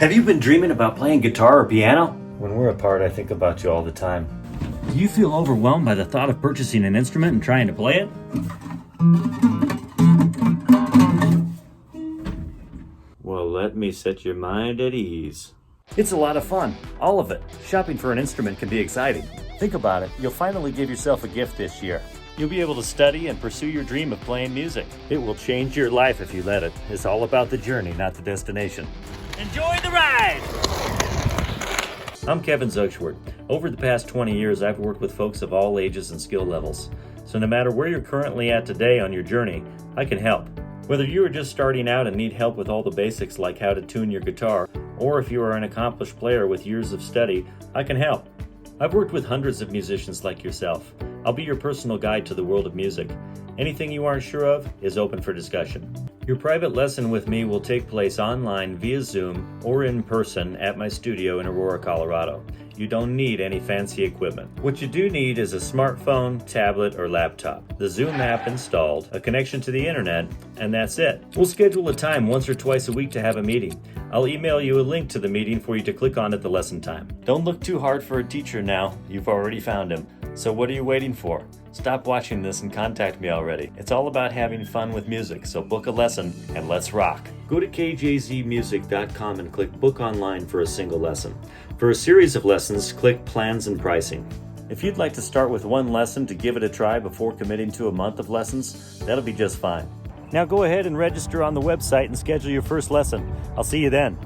Have you been dreaming about playing guitar or piano? When we're apart, I think about you all the time. Do you feel overwhelmed by the thought of purchasing an instrument and trying to play it? Well, let me set your mind at ease. It's a lot of fun, all of it. Shopping for an instrument can be exciting. Think about it, you'll finally give yourself a gift this year. You'll be able to study and pursue your dream of playing music. It will change your life if you let it. It's all about the journey, not the destination. Enjoy the ride! I'm Kevin Zugschwert. Over the past 20 years, I've worked with folks of all ages and skill levels. So no matter where you're currently at today on your journey, I can help. Whether you are just starting out and need help with all the basics like how to tune your guitar, or if you are an accomplished player with years of study, I can help. I've worked with hundreds of musicians like yourself. I'll be your personal guide to the world of music. Anything you aren't sure of is open for discussion. Your private lesson with me will take place online via Zoom or in person at my studio in Aurora, Colorado. You don't need any fancy equipment. What you do need is a smartphone, tablet, or laptop, the Zoom app installed, a connection to the internet, and that's it. We'll schedule a time once or twice a week to have a meeting. I'll email you a link to the meeting for you to click on at the lesson time. Don't look too hard for a teacher now. You've already found him. So what are you waiting for? Stop watching this and contact me already. It's all about having fun with music, so book a lesson and let's rock. Go to kjzmusic.com and click Book Online for a single lesson. For a series of lessons, click Plans and Pricing. If you'd like to start with one lesson to give it a try before committing to a month of lessons, that'll be just fine. Now go ahead and register on the website and schedule your first lesson. I'll see you then.